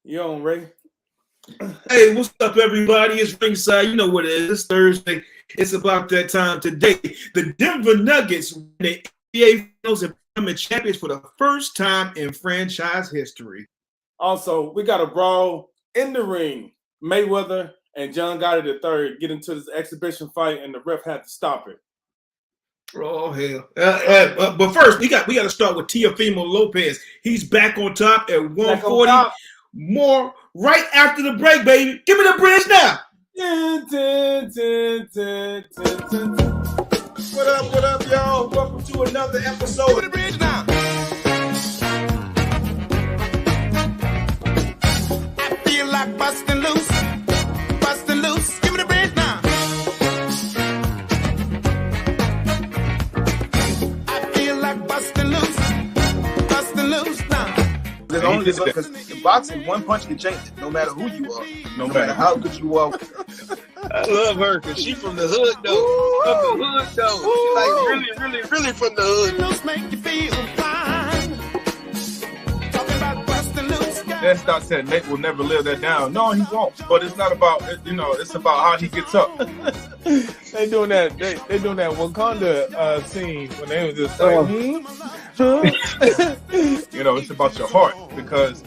You on, Ray? Hey, what's up, everybody? It's Ringside. You know what it is. It's Thursday. It's about that time today. The Denver Nuggets win the NBA Finals and become champions for the first time in franchise history. Also, we got a brawl in the ring. Mayweather and John Gotti III get into this exhibition fight, and the ref had to stop it. Oh hell! But first, we got to start with Teofimo Lopez. He's back on top at 140. More right after the break, baby. Give me the bridge now. What up, y'all? Welcome to another episode. Give me the bridge now. I feel like busting loose. Give me the bridge now. I feel like busting loose now. There's only this because in boxing, one punch can change it, no matter who you are, no matter how good you are. I love her because she from the hood though. From the hood though. She's like really from the hood. Loose make you feel fine. Talking about busting loose. That Scott said Nate will never live that down. No, he won't. But it's not about it's about how he gets up. They doing that. They doing that Wakanda scene when they was just It's about your heart because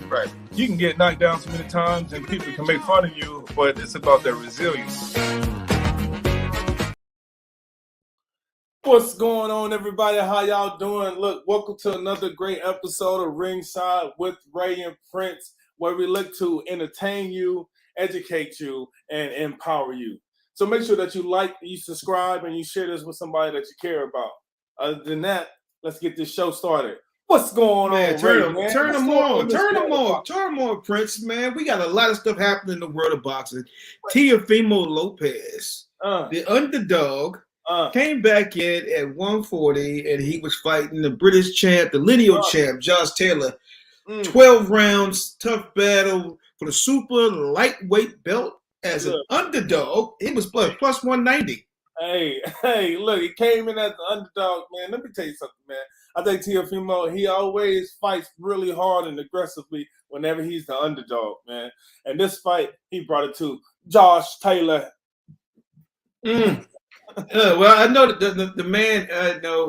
you can get knocked down so many times and people can make fun of you, but it's about their resilience. What's going on, everybody? How y'all doing? Look, welcome to another great episode of Ringside with Ray and Prince, where we look to entertain you, educate you, and empower you. So make sure that you like, you subscribe, and you share this with somebody that you care about. Other than that, let's get this show started. What's going on, Turn Ray, them on, Prince, man. We got a lot of stuff happening in the world of boxing. Teofimo Lopez, the underdog, came back in at 140, and he was fighting the British champ, the lineal champ, Josh Taylor. 12 rounds, tough battle for the super lightweight belt. As an underdog, he was plus 190. Hey, look, he came in as the underdog, man. Let me tell you something, man. I think Teofimo, he always fights really hard and aggressively whenever he's the underdog, man. And this fight, he brought it to Josh Taylor. Well, I know that the man,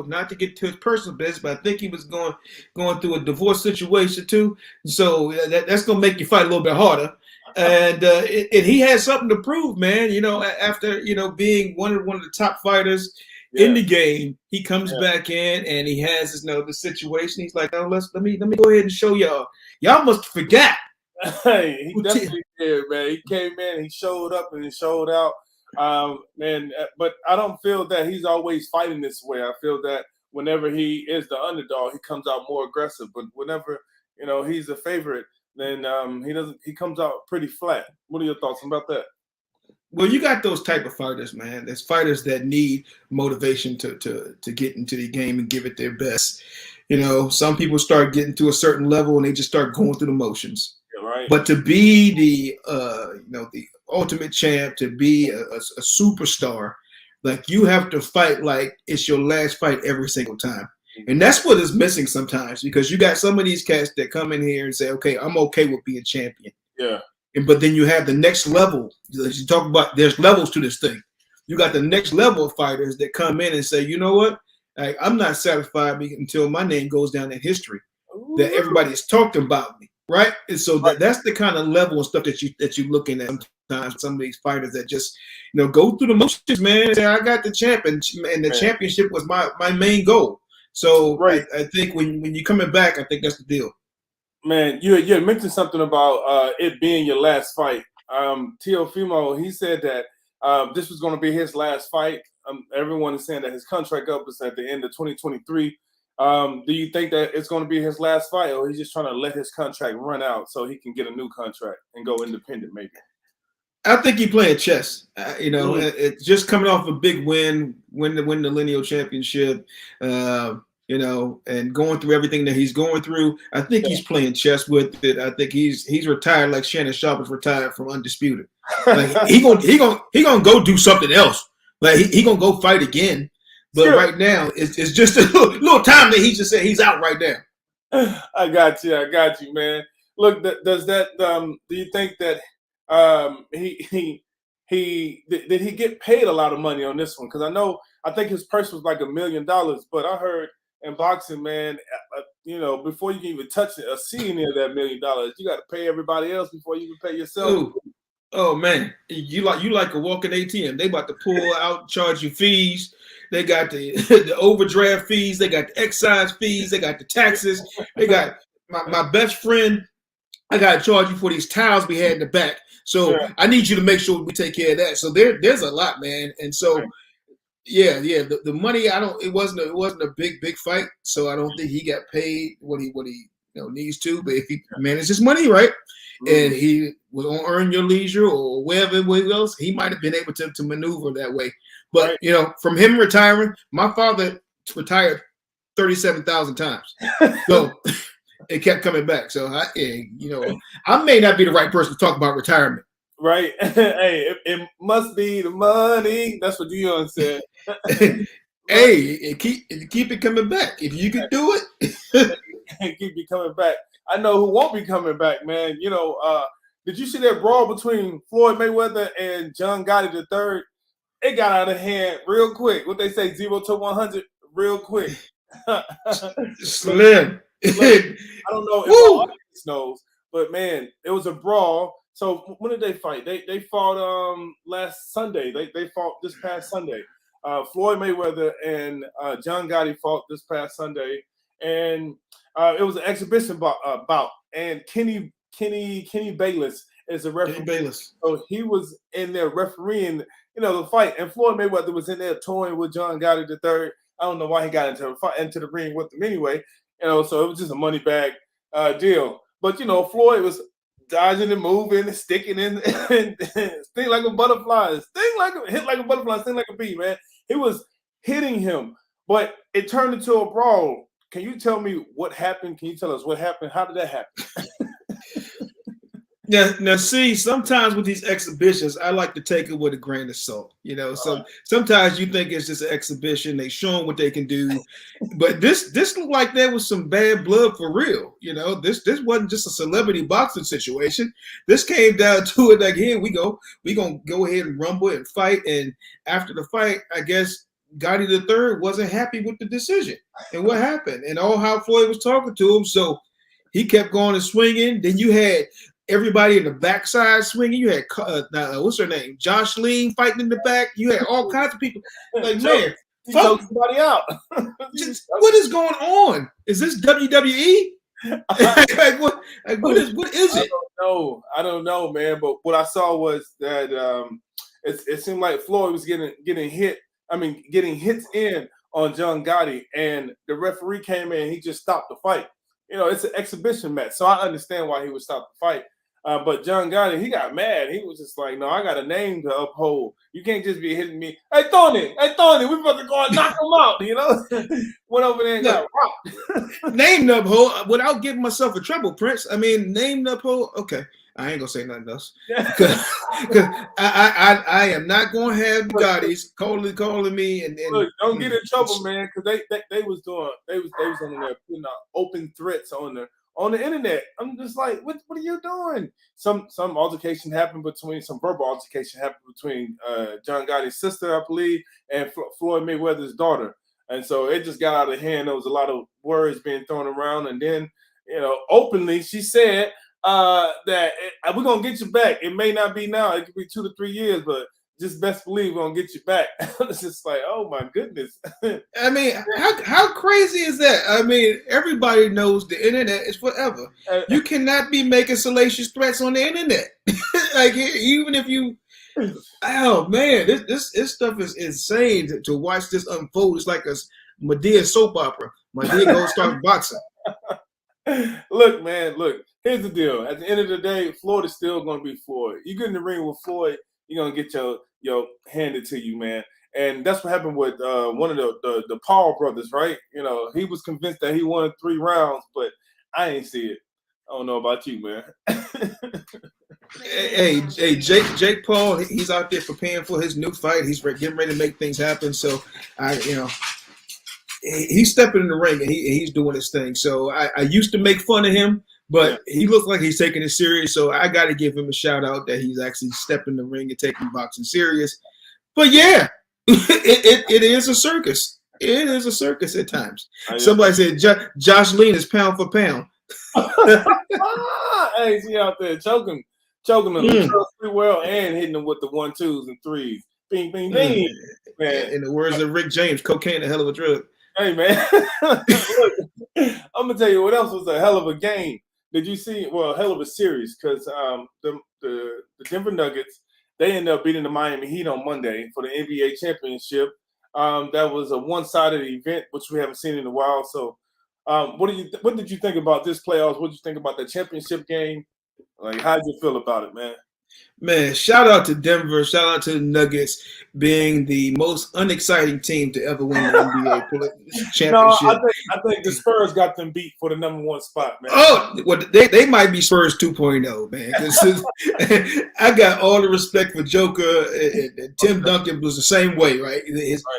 not to get to his personal business, but I think he was going through a divorce situation too. So that's going to make you fight a little bit harder. And he has something to prove, man. After being one of the top fighters in the game, he comes back in and he has the situation. He's like, let me go ahead and show y'all. Y'all must forget. Hey, he definitely did, man. He came in, he showed up, and he showed out. Man, but I don't feel that he's always fighting this way. I feel that whenever he is the underdog, he comes out more aggressive. But whenever he's a favorite, then he comes out pretty flat. What are your thoughts about that? Well, you got those type of fighters, man. There's fighters that need motivation to get into the game and give it their best. Some people start getting to a certain level and they just start going through the motions. Yeah, right. But to be the ultimate champ, to be a superstar, like you have to fight like it's your last fight every single time. And that's what is missing sometimes, because you got some of these cats that come in here and say, okay, I'm okay with being champion. Yeah. But then you have the next level. You talk about there's levels to this thing. You got the next level of fighters that come in and say, you know what? I'm not satisfied until my name goes down in history. Ooh. That everybody's talking about me, right? And so that's the kind of level of stuff that you're looking at sometimes. Some of these fighters that just go through the motions, man. And say, I got the champ, and the championship was my main goal. So I think when you're coming back, I think that's the deal. Man, you mentioned something about it being your last fight. Teofimo, he said that this was going to be his last fight. Everyone is saying that his contract up is at the end of 2023. Do you think that it's going to be his last fight, or he's just trying to let his contract run out so he can get a new contract and go independent maybe? I think he's playing chess. It's just coming off a big win the lineal championship. And going through everything that he's going through, I think he's playing chess with it. I think he's retired like Shannon Sharp is retired from Undisputed. Like he gonna go do something else. Like he gonna go fight again. But right now, it's just a little time that he just said he's out right now. I got you, man. Look, does that? Do you think that did he get paid a lot of money on this one? Because I think his purse was like $1 million, but I heard in boxing, man, before you can even touch it or see any of that $1 million, you got to pay everybody else before you can pay yourself. Ooh. Oh man, you like a walking ATM. They about to pull out, charge you fees. They got the the overdraft fees. They got the excise fees. They got the taxes. They got my best friend. I got to charge you for these towels we had in the back. So I need you to make sure we take care of that. So there's a lot, man. And so yeah. The money it wasn't a big fight. So I don't think he got paid what he needs to. But if he managed his money right, and he was on Earn Your Leisure or wherever else, he might have been able to maneuver that way. But from him retiring, my father retired 37,000 times. So it kept coming back. So I may not be the right person to talk about retirement. Right. Hey, it must be the money. That's what Dion said. Hey, keep it coming back. If you can do it, keep it coming back. I know who won't be coming back, man. Did you see that brawl between Floyd Mayweather and John Gotti III? It got out of hand real quick. What they say, 0 to 100, real quick. Slim. I don't know if our audience knows, but man, it was a brawl. So when did they fight? They fought last Sunday. They fought this past Sunday. Floyd Mayweather and John Gotti fought this past Sunday, and it was an exhibition bout. And Kenny Bayless is a referee. Bayless. So he was in there refereeing, the fight. And Floyd Mayweather was in there toying with John Gotti III. I don't know why he got into the ring with him anyway. So it was just a money bag deal. But Floyd was dodging and moving and sticking and sting like a butterfly, hit like a butterfly, sting like a bee, man. He was hitting him, but it turned into a brawl. Can you tell me what happened? Can you tell us what happened? How did that happen? Now, see, sometimes with these exhibitions, I like to take it with a grain of salt. So sometimes you think it's just an exhibition. They show them what they can do, but this looked like there was some bad blood for real. This wasn't just a celebrity boxing situation. This came down to it like, here we go. We're gonna go ahead and rumble and fight. And after the fight, I guess Gotti III wasn't happy with the decision and what happened and how Floyd was talking to him. So he kept going and swinging. Then you had everybody in the backside swinging. You had what's her name, Josh Lean fighting in the back. You had all kinds of people. Like, man, fuck somebody out. What is going on? Is this WWE? What is it? I don't know, man. But what I saw was that it seemed like Floyd was getting hit. I mean, getting hits in on John Gotti, and the referee came in. And he just stopped the fight. It's an exhibition match, so I understand why he would stop the fight. But John Gotti, he got mad. He was just like, no, I got a name to uphold. You can't just be hitting me. Hey, Tony, we about to go and knock him out, Went over there and got rocked. Name to uphold without giving myself a trouble, Prince. I mean, name to uphold. Okay, I ain't gonna say nothing else. Because I am not gonna have Gotti's calling me and look, don't get in trouble, man, because they was on there putting out open threats on the internet. I'm just like, what are you doing? Some altercation happened some verbal altercation happened between John Gotti's sister, I believe, and Floyd Mayweather's daughter. And so it just got out of hand. There was a lot of words being thrown around. And then, openly she said that we're going to get you back. It may not be now. It could be 2 to 3 years, but just best believe we're going to get you back. It's just like, oh, my goodness. I mean, how crazy is that? I mean, everybody knows the internet is forever. You cannot be making salacious threats on the internet. Like, even if you – oh, man, this stuff is insane to watch this unfold. It's like a Madea soap opera. Madea goes start boxing. Look, man, here's the deal. At the end of the day, Floyd is still going to be Floyd. You get in the ring with Floyd, you're going to get your handed to you, man. And that's what happened with one of the Paul brothers, right? He was convinced that he won 3 rounds, but I ain't see it. I don't know about you, man. Hey, Jake Paul, he's out there preparing for his new fight. He's getting ready to make things happen. So, he's stepping in the ring and he's doing his thing. So I used to make fun of him But he looks like he's taking it serious. So I got to give him a shout out that he's actually stepping the ring and taking boxing serious. But yeah, it is a circus. It is a circus at times. Somebody said Josh Lean is pound for pound. Hey, he out there choking them pretty well and hitting them with the 1-2s and 3s. Bing, bing, bing. Man. In the words of Rick James, cocaine a hell of a drug. Hey, man. Look, I'm going to tell you what else was a hell of a game. Did you see, well, a hell of a series, because the Denver Nuggets, they ended up beating the Miami Heat on Monday for the NBA championship. That was a one-sided event, which we haven't seen in a while. So what did you think about this playoffs? What did you think about the championship game? Like, how did you feel about it, man? Man, shout out to Denver. Shout out to the Nuggets being the most unexciting team to ever win the NBA championship. No, I think the Spurs got them beat for the number 1 spot, man. Oh, well, they might be Spurs 2.0, man. I got all the respect for Joker. And Tim Duncan was the same way, right?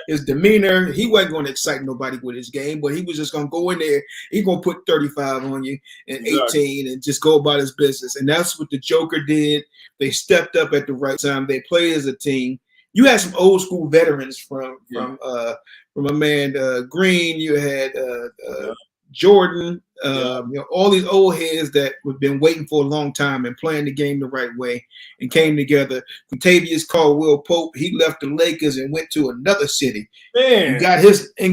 His demeanor, he wasn't going to excite nobody with his game, but he was just going to go in there. He's going to put 35 on you and 18 and just go about his business. And that's what the Joker did. They stepped up at the right time. They played as a team. You had some old school veterans from a man Green. You had Jordan. All these old heads that have been waiting for a long time and playing the game the right way and came together. Contavious Caldwell Pope. He left the Lakers and went to another city. Man, and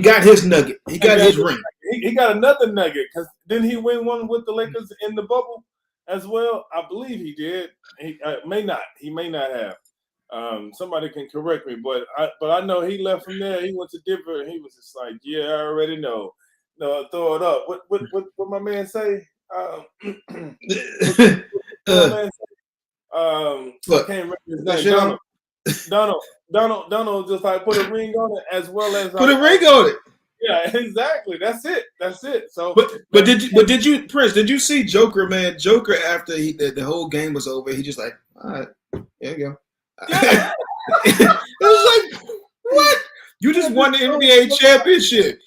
got his nugget. He got his ring. He got another nugget because didn't he win one with the Lakers in the bubble as well? I believe he did. He may not. He may not have. Somebody can correct me, but I know he left from there. He went to Denver, and he was just like, "Yeah, I already know. No, throw it up." What my man say? I can't remember his name. Donald just like put a ring on it as well as put a ring on it. Yeah, exactly. That's it. So, but did you Prince? Did you see Joker, man? Joker after the whole game was over, he just like, all right, there you go. Yeah. It was like, what? You just won the NBA championship.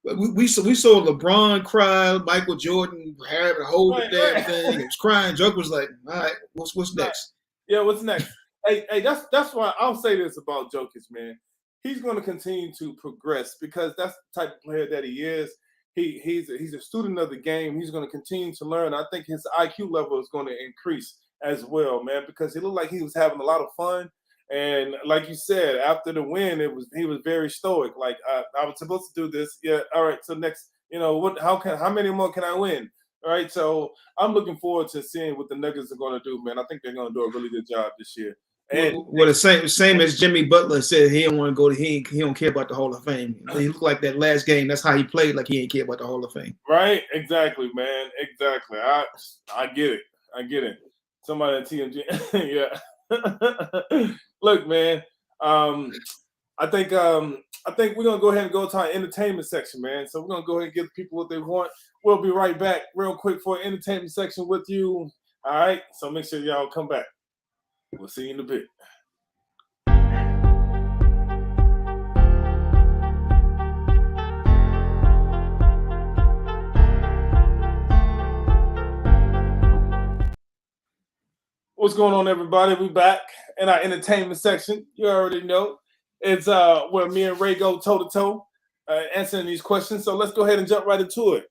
We saw LeBron cry, Michael Jordan having to hold the damn thing. He was crying. Joker was like, all right, what's next? Yeah, what's next? Hey, that's why I'll say this about Jokic, man. He's going to continue to progress because that's the type of player that he is. He's a student of the game. He's going to continue to learn. I think his IQ level is going to increase as well, man, because he looked like he was having a lot of fun. And like you said, after the win, he was very stoic. Like I was supposed to do this. Yeah, all right. So next, how many more can I win? All right. So I'm looking forward to seeing what the Nuggets are going to do, man. I think they're going to do a really good job this year. And the same as Jimmy Butler said, he don't want to go to he don't care about the Hall of Fame. He looked like that last game. That's how he played, like he ain't care about the Hall of Fame. Right, exactly, man, exactly. I get it. Somebody at TMG, yeah. Look, man, I think we're gonna go ahead and go to our entertainment section, man. So we're gonna go ahead and give people what they want. We'll be right back, real quick, for an entertainment section with you. All right, so make sure y'all come back. We'll see you in a bit. What's going on, everybody? We back in our entertainment section. You already know. It's where me and Ray go toe-to-toe answering these questions. So let's go ahead and jump right into it.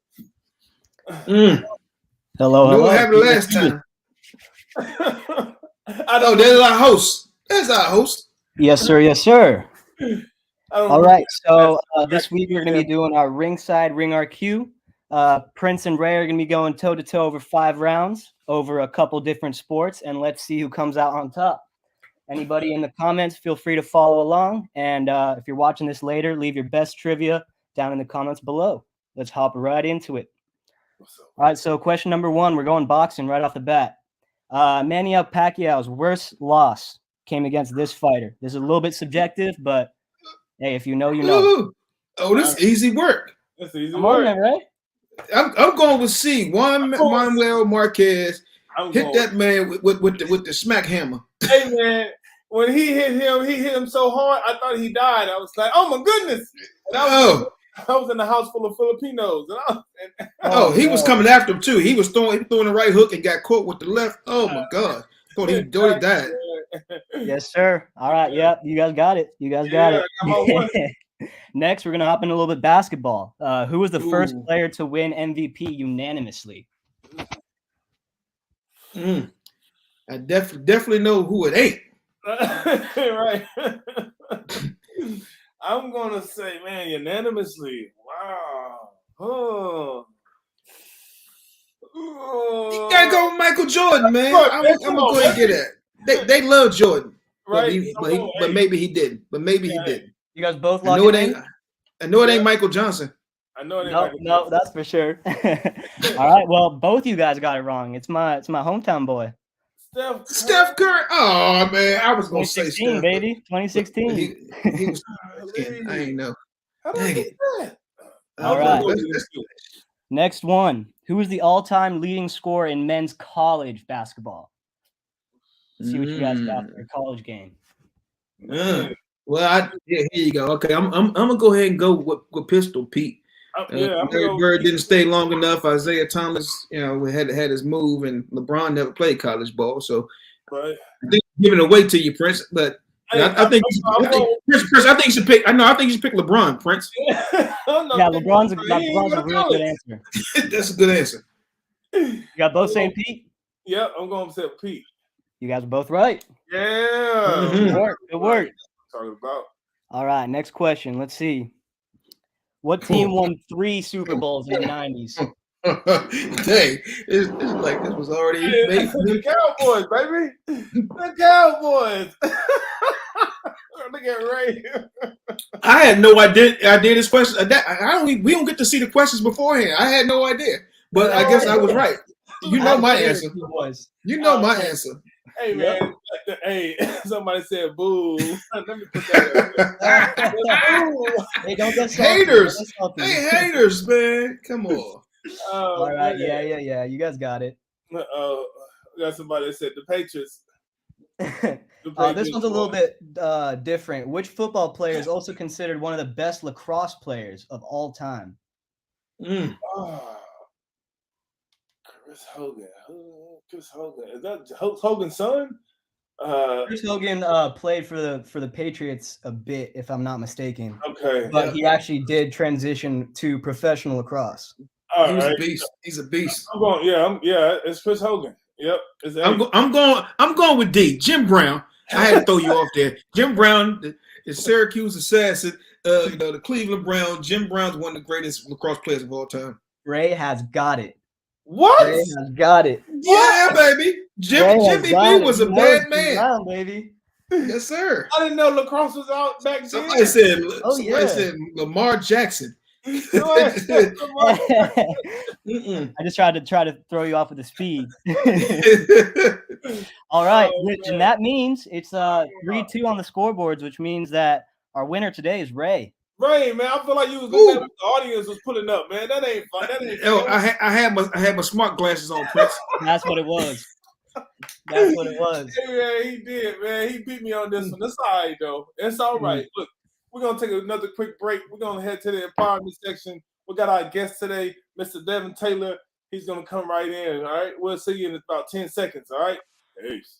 Hello. What happened last time? There's our host. Yes, sir. All right. So this week we're going to be doing our ringside ring RQ. Prince and Ray are going to be going toe-to-toe over 5 rounds over a couple different sports, and let's see who comes out on top. Anybody in the comments, feel free to follow along. And if you're watching this later, leave your best trivia down in the comments below. Let's hop right into it. All right. So question number 1, we're going boxing right off the bat. Manny Pacquiao's worst loss came against this fighter. This is a little bit subjective, but hey, if you know, you know. Ooh. Oh, this is eeasy work. That's easy work, right? I'm going with C. Manuel Marquez hit that man with the smack hammer. Hey man, when he hit him so hard, I thought he died. I was like, oh my goodness. I was in the house full of Filipinos. Oh, he was coming after him too. He was throwing the right hook and got caught with the left. Oh my God! Thought he died. Yes, sir. All right. Yep. You guys got it. You guys got I got my one. it. Next, we're gonna hop in a little bit basketball. Who was the first player to win MVP unanimously? I definitely know who it ain't. Right. I'm gonna say, man, unanimously. Wow. Oh. You gotta go with Michael Jordan, man. I'm gonna go ahead and get that. They love Jordan, right? But maybe he didn't. But maybe he didn't. You guys both I know it ain't. I know it ain't Michael Johnson. I know it ain't. No, that's for sure. All right. Well, both you guys got it wrong. It's my hometown boy. Steph Curry. Oh man, I was gonna say Steph, baby. 2016. He was. I ain't know. Dang it. All right. Next one. Who is the all-time leading scorer in men's college basketball? Let's see what you guys got for your college game. Well, here you go. Okay, I'm gonna go ahead and go with Pistol Pete. Larry Bird didn't stay long enough. Isaiah Thomas, had his move, and LeBron never played college ball, so I think giving it away to you, Prince. But I think Prince. I think you should pick. I think you should pick LeBron, Prince. LeBron's a real good answer. That's a good answer. You got both saying Pete? Yep, I'm going to say Pete. You guys are both right. Yeah. Good work. Talking about. All right, next question. Let's see. What team won 3 Super Bowls in the 90s? Dang, it's like this was already made. The Cowboys, baby. The Cowboys. Look at Ray. I had no idea. I did this question. We don't get to see the questions beforehand. I had no idea, but I guess I was right. You know my answer. You know my answer. Hey man, hey, somebody said boo. Let me put that in. Hey, don't get haters. Hey, haters, man. Come on. All right, yeah. You guys got it. We got somebody that said the Patriots. This one's a little bit different. Which football player is also considered one of the best lacrosse players of all time? Chris Hogan. Chris Hogan. Is that Hogan's son? Chris Hogan played for the Patriots a bit, if I'm not mistaken. Okay. But he actually did transition to professional lacrosse. He was a beast. He's a beast. I'm going. It's Chris Hogan. Yep. I'm going with D. Jim Brown. I had to throw you off there. Jim Brown, the Syracuse assassin. The Cleveland Browns. Jim Brown's one of the greatest lacrosse players of all time. Ray has got it. What? Ray has got it. Yeah, baby. Jimmy B was a bad man. Brown, baby. Yes, sir. I didn't know lacrosse was out back then. Somebody said Lamar Jackson. I just tried to throw you off with the speed. All right, and that means it's 3-2 on the scoreboards, which means that our winner today is Ray. Ray, man, I feel like you was looking at what the audience was putting up, man. That ain't fun. That ain't fun. I had my smart glasses on, Prince. That's what it was. That's what it was. Hey, man, he did, man. He beat me on this one. That's all right, though. It's all right. Look, we're going to take another quick break. We're going to head to the empowerment section. We got our guest today, Mr. Devin Taylor. He's going to come right in, all right? We'll see you in about 10 seconds, all right? Peace.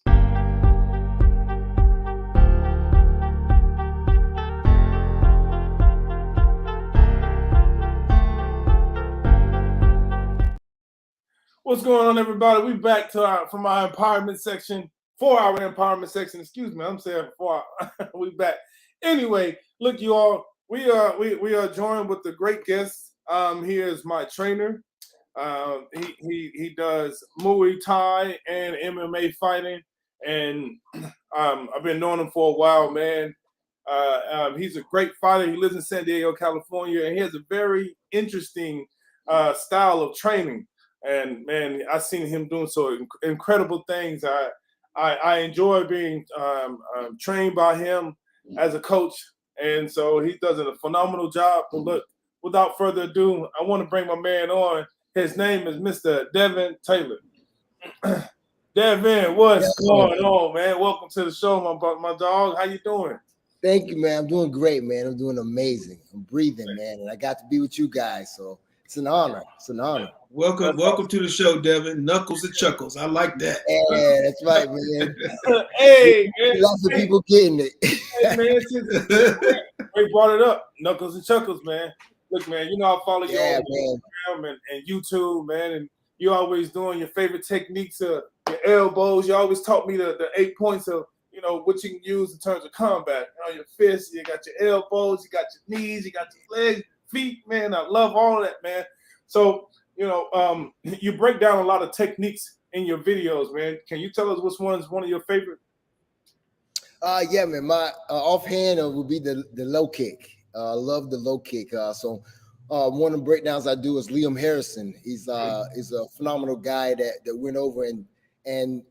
What's going on, everybody? We back to from our empowerment section, 4-hour empowerment section. Excuse me, I'm saying 4 hours. We back. Anyway, look, you all, we are joined with the great guest. He is my trainer. He does Muay Thai and MMA fighting, and I've been knowing him for a while, man. He's a great fighter. He lives in San Diego, California, and he has a very interesting style of training. And man, I've seen him doing so incredible things. I enjoy being trained by him as a coach, and so he does a phenomenal job. But look, without further ado, I want to bring my man on. His name is Mr. Devin Taylor. Devin, what's going on, man? Welcome to the show, my dog. How you doing? Thank you, man. I'm doing great, man. I'm doing amazing. I'm breathing, man, and I got to be with you guys, so it's an honor. It's an honor. Welcome to the show, Devin. Knuckles and Chuckles. I like that. Yeah, that's right, man. Hey, Lots of people getting it. hey, man, we brought it up. Knuckles and Chuckles, man. Look, man, you know I follow you on Instagram and YouTube, man, and you always doing your favorite techniques of your elbows. You always taught me the 8 points of, you know, what you can use in terms of combat. You know, your fists, you got your elbows, you got your knees, you got your legs, feet, man. I love all of that, man. So, you know, you break down a lot of techniques in your videos, man. Can you tell us which one's one of your favorite? Yeah, man. My offhand would be the low kick. I love the low kick. So one of the breakdowns I do is Liam Harrison. He's a phenomenal guy that went over and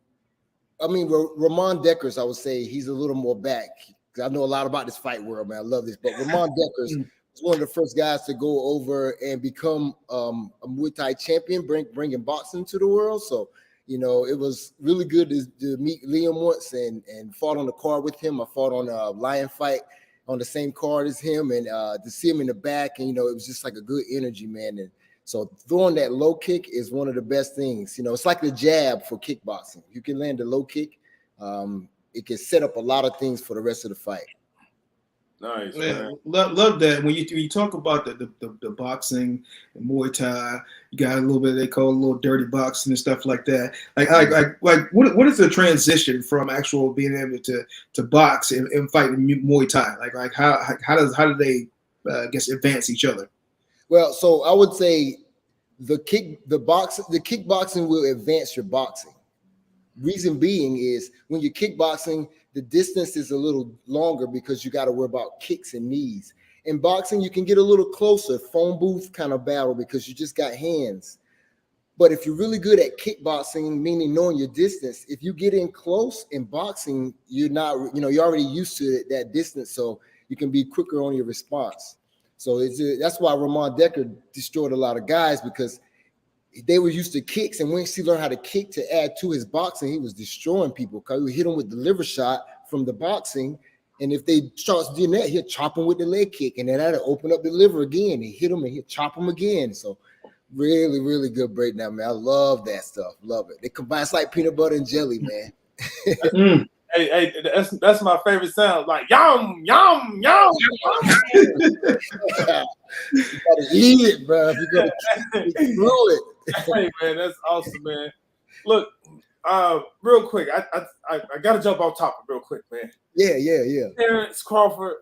I mean Ramon Deckers. I would say he's a little more back because I know a lot about this fight world, man. I love this, but Ramon Deckers was one of the first guys to go over and become a Muay Thai champion, bringing boxing to the world. So. You know, it was really good to meet Liam once and fought on the card with him. I fought on a lion fight on the same card as him, and to see him in the back, and you know, it was just like a good energy, man. And so throwing that low kick is one of the best things. You know, it's like the jab for kickboxing. You can land a low kick. It can set up a lot of things for the rest of the fight. Nice, man. Love that. When you talk about the boxing and Muay Thai, you got a little bit they call a little dirty boxing and stuff like that. Like what is the transition from actual being able to box and fight in Muay Thai? Like how do they advance each other? Well, so I would say the kickboxing will advance your boxing. Reason being is when you're kickboxing, the distance is a little longer because you got to worry about kicks and knees. In boxing, you can get a little closer, phone booth kind of battle because you just got hands. But if you're really good at kickboxing, meaning knowing your distance, if you get in close in boxing, you're not, you know, you're already used to that distance, so you can be quicker on your response. So that's why Ramon Decker destroyed a lot of guys because they were used to kicks, and once he learned how to kick to add to his boxing, he was destroying people because he would hit them with the liver shot from the boxing, and if they starts doing that, he'll chop them with the leg kick, and then that'll open up the liver again. He hit them and he'll chop them again. So really, really good breakdown, man. I love that stuff. Love it. They combine, it's like peanut butter and jelly, man. Hey, that's my favorite sound. Like yum, yum, yum, yum. You gotta eat it, bro. You gotta keep it through it. Hey, man, that's awesome, man. Look, real quick, I gotta jump off topic real quick, man. Yeah. Terrence Crawford,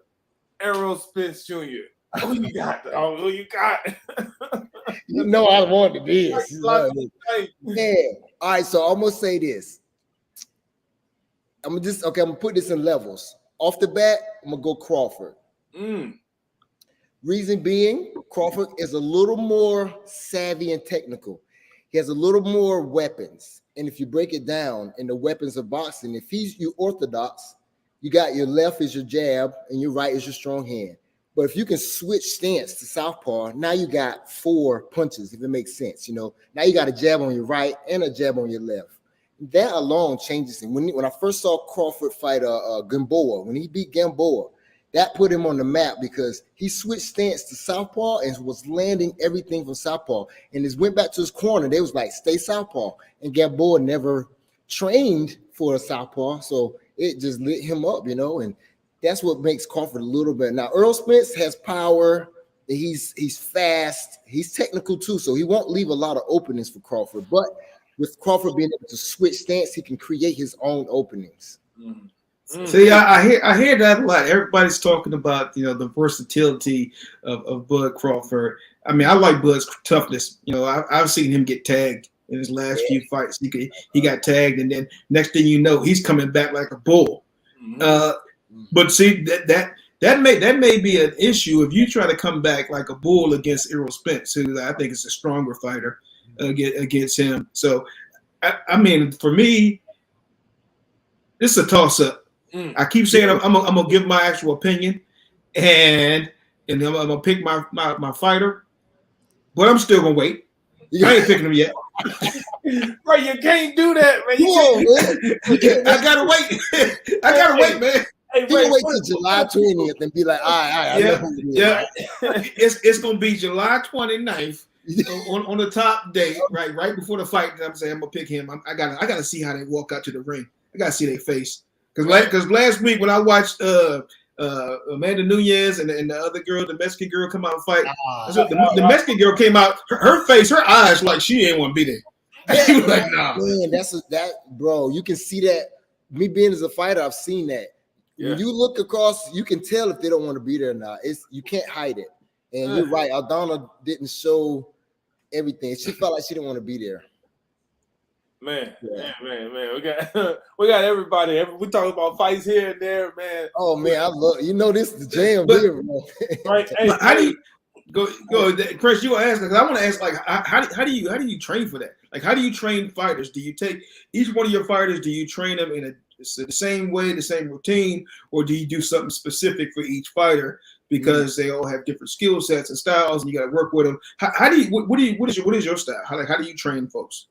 Errol Spence Jr. Who you got? Who you got? You know I wanted this. Yeah. All right, so I'm gonna say this. I'm gonna put this in levels. Off the bat, I'm gonna go Crawford. Reason being, Crawford is a little more savvy and technical. He has a little more weapons. And if you break it down in the weapons of boxing, if you orthodox, you got your left is your jab and your right is your strong hand. But if you can switch stance to southpaw, now you got 4 punches, if it makes sense. You know, now you got a jab on your right and a jab on your left. That alone changes him. When I first saw Crawford fight Gamboa, when he beat Gamboa, that put him on the map because he switched stance to southpaw and was landing everything from southpaw. And as went back to his corner, they was like, stay southpaw. And Gamboa never trained for a southpaw, so it just lit him up, you know. And that's what makes Crawford a little bit. Now, Errol Spence has power. He's fast. He's technical too, so he won't leave a lot of openings for Crawford. But with Crawford being able to switch stance, he can create his own openings. See, I hear that a lot. Everybody's talking about, you know, the versatility of Bud Crawford. I mean, I like Bud's toughness. You know, I've seen him get tagged in his last few fights. He got tagged, and then next thing you know, he's coming back like a bull. But see, that may be an issue if you try to come back like a bull against Errol Spence, who I think is a stronger fighter against him. So, I mean, for me, this is a toss-up. I keep saying I'm gonna give my actual opinion, and I'm gonna pick my fighter, but I'm still gonna wait. I ain't picking him yet. Bro, you can't do that, man. I gotta wait. I gotta wait, man. Hey, He Ray, can wait till July 20th and be like, all right, I know who it is. Yeah, it's gonna be July 29th on the top date, right before the fight. I'm saying I'm gonna pick him. I gotta see how they walk out to the ring. I gotta see their face because last week when I watched Amanda Nunez and the other girl, the Mexican girl, come out and fight. The Mexican girl came out, her face, her eyes like she ain't want to be there. She was like, nah. Man, bro. You can see that. Me being as a fighter, I've seen that. Yeah. When you look across, you can tell if they don't want to be there or not. You can't hide it. And you're right. Aldana didn't show everything. She felt like she didn't want to be there. Man. We got everybody. We talk about fights here and there, man. Oh man, I love this is the jam here, bro. Right? Hey, how do you go, Chris? You were asking because I want to ask, like, how do you train for that? Like, how do you train fighters? Do you take each one of your fighters? Do you train them in the same way, the same routine, or do you do something specific for each fighter because they all have different skill sets and styles, and you got to work with them? How do you? What is your style? How do you train folks?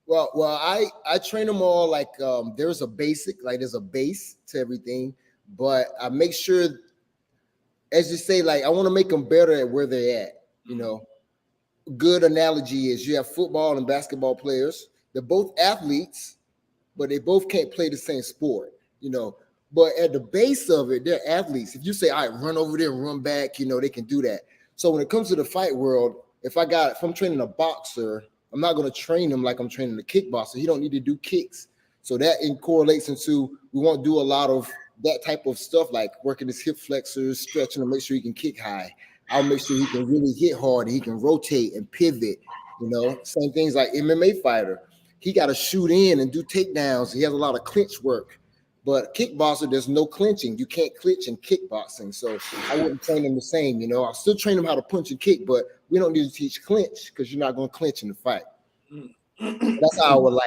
Well, I train them all like there's a basic, like there's a base to everything, but I make sure, as you say, like I want to make them better at where they're at. Good analogy is you have football and basketball players. They're both athletes, but they both can't play the same sport. But at the base of it, they're athletes. If you say, all right, run over there and run back, they can do that. So when it comes to the fight world, if I'm training a boxer, I'm not going to train him like I'm training a kickboxer. He don't need to do kicks. So that correlates into we won't do a lot of that type of stuff, like working his hip flexors, stretching to make sure he can kick high. I'll make sure he can really hit hard and he can rotate and pivot. Same things like MMA fighter. He got to shoot in and do takedowns. He has a lot of clinch work. But kickboxer, there's no clinching. You can't clinch in kickboxing. So I wouldn't train him the same. I'll still train him how to punch and kick, but we don't need to teach clinch because you're not going to clinch in the fight. That's how I would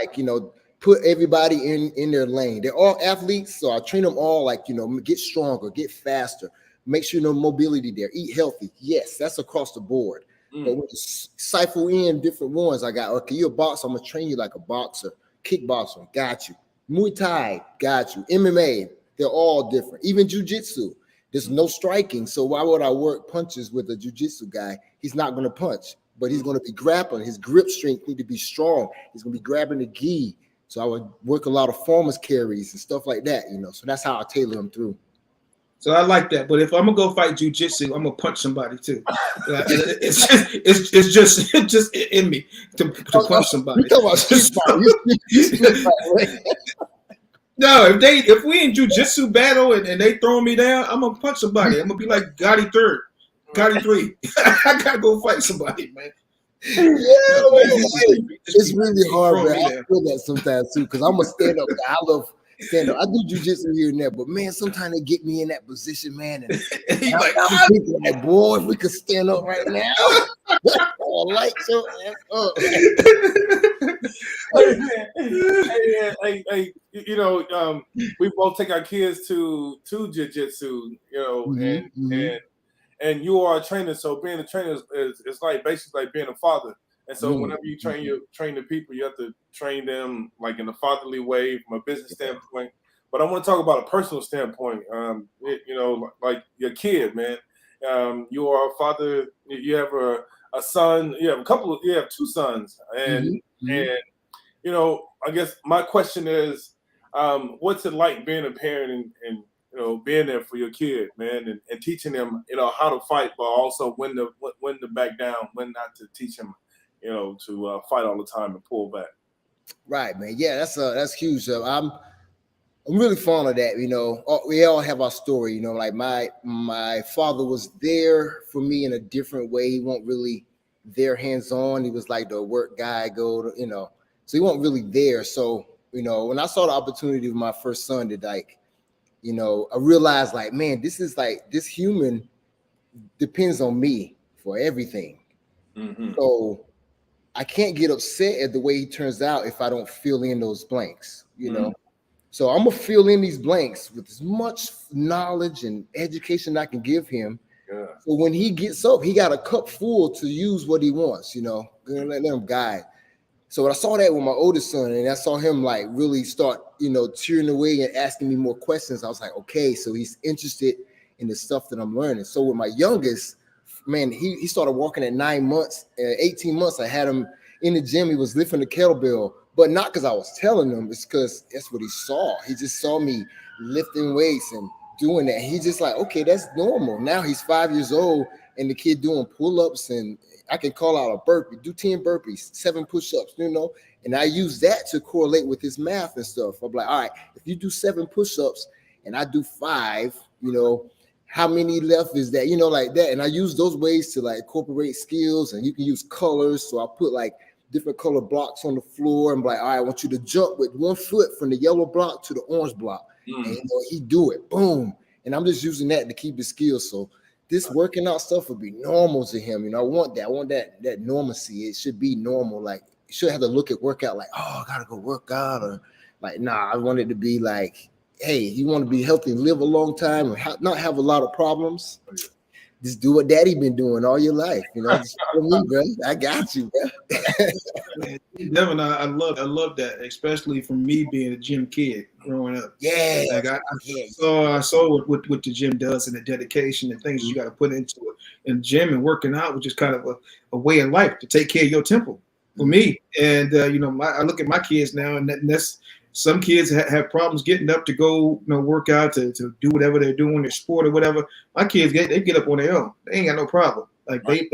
put everybody in their lane. They're all athletes, so I train them all get stronger, get faster, make sure mobility there, eat healthy. Yes, that's across the board. But when you cipher in different ones, I got, okay, you're a boxer, I'm going to train you like a boxer. Kickboxer, got you. Muay Thai, got you. MMA, they're all different. Even jiu-jitsu, there's no striking. So why would I work punches with a jiu-jitsu guy? He's not going to punch, but he's going to be grappling. His grip strength need to be strong. He's going to be grabbing the gi. So I would work a lot of farmers carries and stuff like that, So that's how I tailor them through. So I like that. But if I'm gonna go fight jiu-jitsu, I'm gonna punch somebody too. It's just in me to punch somebody. No, if we in jiu-jitsu battle and they throw me down, I'm gonna punch somebody. I'm gonna be like Gotti 3. I gotta go fight somebody, man. Yeah, it's really hard, man. I feel that sometimes too, because I'm a stand-up guy. I love stand up. I do jujitsu here and there, but man, sometimes they get me in that position, man. And I'm thinking, like, boy, if we could stand up right now, light your ass up. We both take our kids to jujitsu, and you are a trainer. So being a trainer is like basically like being a father. And so whenever you train the people, you have to train them like in a fatherly way from a business standpoint. But I want to talk about a personal standpoint. Like your kid, man. You are a father. You have a son. You have two sons, and I guess my question is, what's it like being a parent and being there for your kid, man, and teaching them how to fight, but also when to back down, when not to teach them. To fight all the time and pull back. Right, man. Yeah, that's huge. I'm really fond of that. We all have our story. Like my father was there for me in a different way. He wasn't really there hands-on. He was like the work guy, so he wasn't really there. So when I saw the opportunity with my first son to I realized like, man, this human depends on me for everything. Mm-hmm. So I can't get upset at the way he turns out if I don't fill in those blanks, So I'm gonna fill in these blanks with as much knowledge and education I can give him. Yeah. So when he gets up, he got a cup full to use what he wants, let him guide. So when I saw that with my oldest son, and I saw him like really start, tearing away and asking me more questions, I was like, okay, so he's interested in the stuff that I'm learning. So with my youngest, man, he started walking at 9 months, 18 months. I had him in the gym. He was lifting the kettlebell, but not because I was telling him. It's because that's what he saw. He just saw me lifting weights and doing that. He just like, okay, that's normal. Now he's 5 years old, and the kid doing pull-ups, and I can call out a burpee, do 10 burpees, 7 push-ups, and I use that to correlate with his math and stuff. I'm like, all right, if you do 7 push-ups and I do 5, how many left is that, like that. And I use those ways to like incorporate skills, and you can use colors. So I put like different color blocks on the floor. I'm like, all right, I want you to jump with 1 foot from the yellow block to the orange block. And he do it, boom. And I'm just using that to keep his skills. So this working out stuff would be normal to him. I want that normalcy. It should be normal. Like, you should have to look at workout like, oh, I gotta go work out, or like, nah, I want it to be like, hey, you want to be healthy and live a long time and not have a lot of problems. Just do what daddy been doing all your life. Just for me, bro. I got you, bro. Devin, I love that, especially from me being a gym kid growing up. Yeah. Like I saw what the gym does and the dedication and things you got to put into it. And gym and working out was just kind of a way of life to take care of your temple for me. And I look at my kids now, and that's some kids have problems getting up to go, work out, to do whatever they're doing, their sport or whatever. My kids, they get up on their own. They ain't got no problem. Like they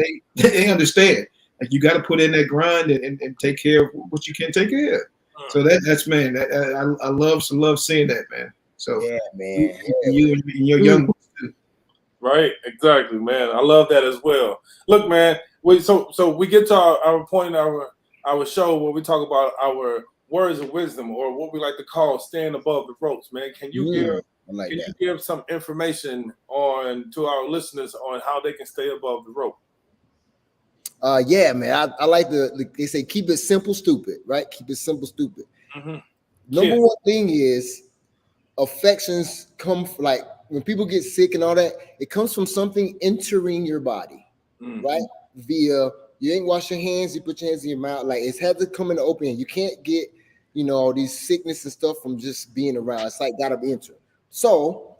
understand. Like, you got to put in that grind and take care of what you can take care of. So that's man. I love seeing that, man. So yeah, man. You and your young ones too. Right, exactly, man. I love that as well. Look, man, we get to our point, our show where we talk about our words of wisdom, or what we like to call staying above the ropes, man. Can you give some information to our listeners on how they can stay above the rope? Yeah, man. I like they say keep it simple, stupid, right? Keep it simple, stupid. Mm-hmm. Number one thing is affections come like when people get sick and all that, it comes from something entering your body, right? Via you ain't wash your hands, you put your hands in your mouth. Like, it's had to come in the open. You can't get, all these sickness and stuff from just being around. It's like gotta be entered. So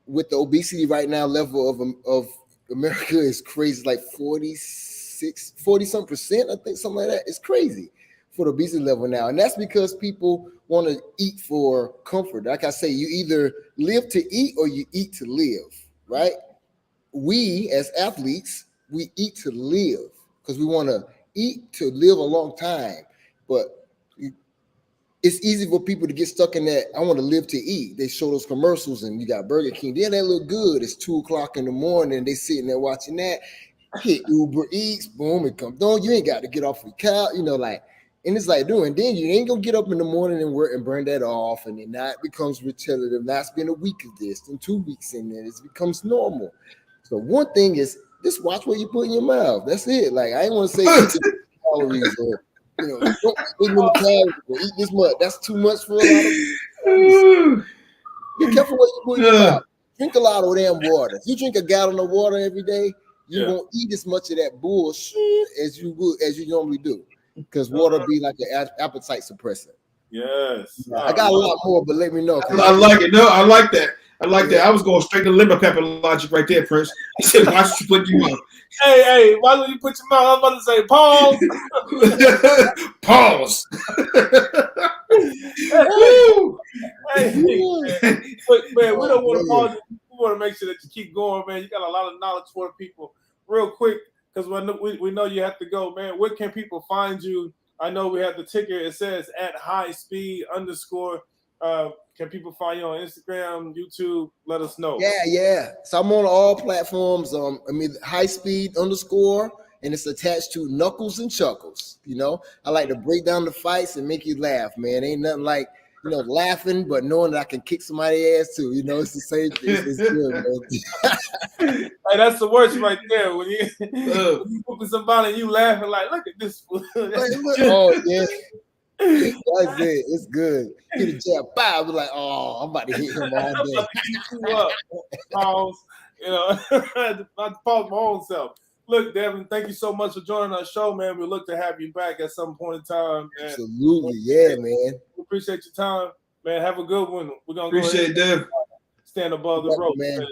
with the obesity right now, level of America is crazy, like 40-some%, I think, something like that. It's crazy for the obesity level now. And that's because people want to eat for comfort. Like I say, you either live to eat or you eat to live, right? We as athletes, we eat to live because we want to eat to live a long time. But it's easy for people to get stuck in that, I want to live to eat. They show those commercials and you got Burger King. Then they look good. It's 2:00 in the morning. They sitting there watching that. Hit Uber Eats, boom, it comes on. You ain't got to get off the couch, and it's like, dude, and then you ain't gonna get up in the morning and work and burn that off, and then that becomes repetitive. Now it's been a week of this, and 2 weeks in there, it becomes normal. So one thing is just watch what you put in your mouth. That's it. Like, I ain't want to say eat the calories or don't eat many calories or eat this much. That's too much for a lot of people. Be careful what you put in your mouth. Drink a lot of damn water. If you drink a gallon of water every day, you won't eat as much of that bullshit as you normally do, because water be like an appetite suppressor. Yes. I got a lot more, but let me know. I like it. No, I like that. That. I was going straight to lemon pepper logic right there, Prince. He said, "Why should you put your mouth?" Hey, why don't you put your mouth? I was about to say pause. Pause. Man, we don't want to pause. We want to make sure that you keep going, man. You got a lot of knowledge for the people. Real quick, because we know you have to go, man. Where can people find you? I know we have the ticker. It says @highspeed_. Can people find you on Instagram, YouTube? Let us know. Yeah. So I'm on all platforms. highspeed_, and it's attached to Knuckles and Chuckles. I like to break down the fights and make you laugh, man. Ain't nothing like laughing, but knowing that I can kick somebody's ass too. It's the same thing. It's good, man. Hey, that's the worst right there. When you whooping somebody and you laughing like, look at this fool. Oh yeah. That's it. It's good. Hit a jab, bow. Be like, oh, I'm about to hit him all day. Pause. I had to pause my own self. Look, Devin, thank you so much for joining our show, man. We look to have you back at some point in time. Man. Absolutely, yeah, man. We appreciate your time, man. Have a good one. We're gonna Appreciate go ahead that. stand above the rope, man.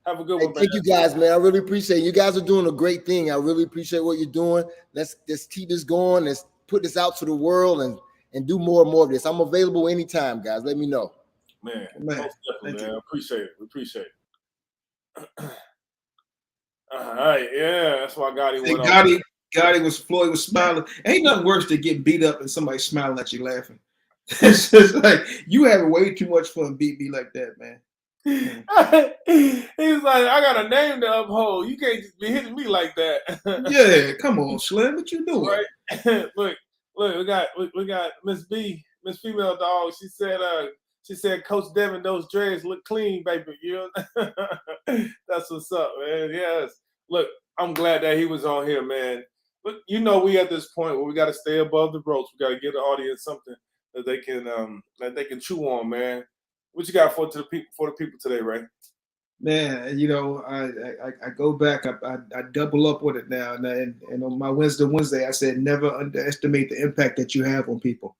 Have a good one, man. Thank you guys, man. I really appreciate it. You guys are doing a great thing. I really appreciate what you're doing. Let's keep this going. Let's put this out to the world and do more and more of this. I'm available anytime, guys. Let me know. Man, most definitely, man. Appreciate it. We appreciate it. All right, yeah, that's why Gotti went on. Floyd was smiling. Ain't nothing worse than getting beat up and somebody smiling at you laughing. It's just like you having way too much fun beat me like that, man. He's like, I got a name to uphold. You can't just be hitting me like that. Yeah, come on, Slim. What you doing? Right? look, we got Miss B, Miss Female Dog. She said, Coach Devin, those dreads look clean, baby. You know? That's what's up, man. Yes. Look, I'm glad that he was on here, man. Look, you know, we at this point where we got to stay above the ropes. We got to give the audience something that they can chew on, man. What you got for the people today, Ray? Man, you know, I go back. I double up with it now, and on my Wednesday, I said never underestimate the impact that you have on people.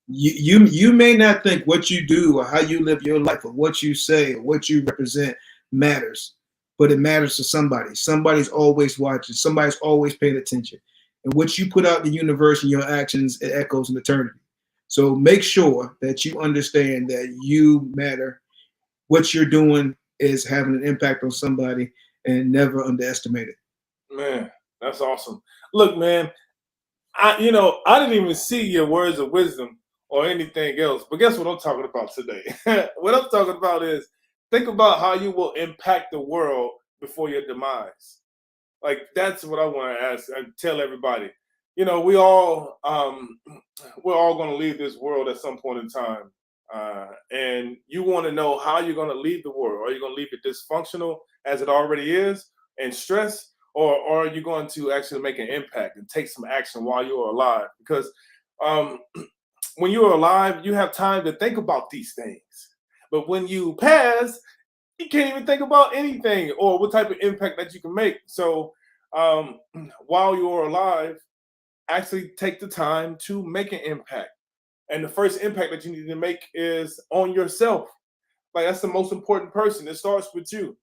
You may not think what you do or how you live your life or what you say or what you represent matters, but it matters to somebody. Somebody's always watching. Somebody's always paying attention. And what you put out in the universe and your actions, it echoes in eternity. So make sure that you understand that you matter. What you're doing is having an impact on somebody, and never underestimate it. Man, that's awesome. Look, man, I didn't even see your words of wisdom or anything else, but guess what I'm talking about today? What I'm talking about is think about how you will impact the world before your demise. Like, that's what I want to ask and tell everybody. You know, we're all going to leave this world at some point in time. And you want to know how you're going to leave the world. Are you going to leave it dysfunctional as it already is and stress? Or are you going to actually make an impact and take some action while you're alive? Because when you're alive, you have time to think about these things. But when you pass, you can't even think about anything or what type of impact that you can make. So while you're alive, actually take the time to make an impact. And the first impact that you need to make is on yourself. Like, that's the most important person. It starts with you.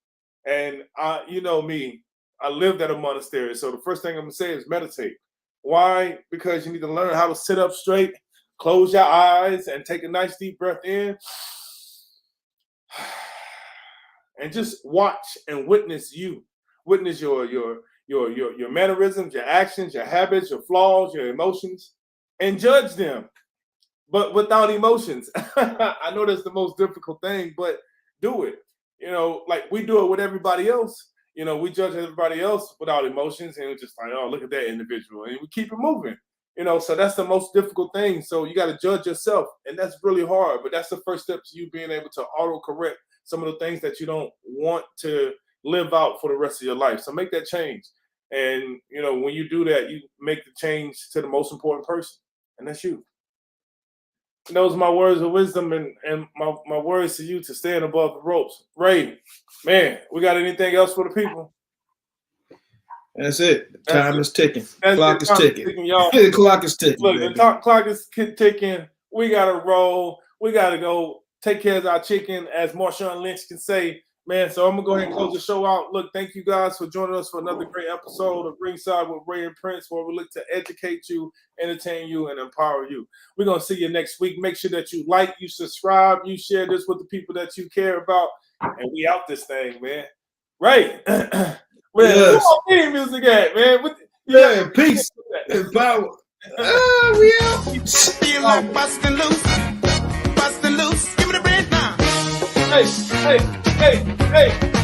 And you know me, I lived at a monastery. So the first thing I'm going to say is meditate. Why? Because you need to learn how to sit up straight, close your eyes, and take a nice deep breath in. And just watch and witness you. Witness your mannerisms, your actions, your habits, your flaws, your emotions, and judge them, but without emotions. I know that's the most difficult thing, but do it. You know, like we do it with everybody else. You know, we judge everybody else without emotions, and we're just like, oh, look at that individual, and we keep it moving. You know, so that's the most difficult thing. So you got to judge yourself, and that's really hard. But that's the first step to you being able to auto-correct some of the things that you don't want to live out for the rest of your life. So make that change. And, you know, when you do that, you make the change to the most important person, and that's you. And those are my words of wisdom and my words to you to stand above the ropes. Ray, man, we got anything else for the people? That's it. The time is ticking. The clock is ticking, y'all. The clock is ticking. Look, the clock is ticking. We got to roll. We got to go take care of our chicken, as Marshawn Lynch can say. Man, so I'm going to go ahead and close the show out. Look, thank you guys for joining us for another great episode of Ringside with Ray and Prince, where we look to educate you, entertain you, and empower you. We're going to see you next week. Make sure that you like, you subscribe, you share this with the people that you care about, and we out this thing, man. Ray, where the theme music at, man? Peace and power. We out. Feel like busting loose. Give me the bread now. Hey.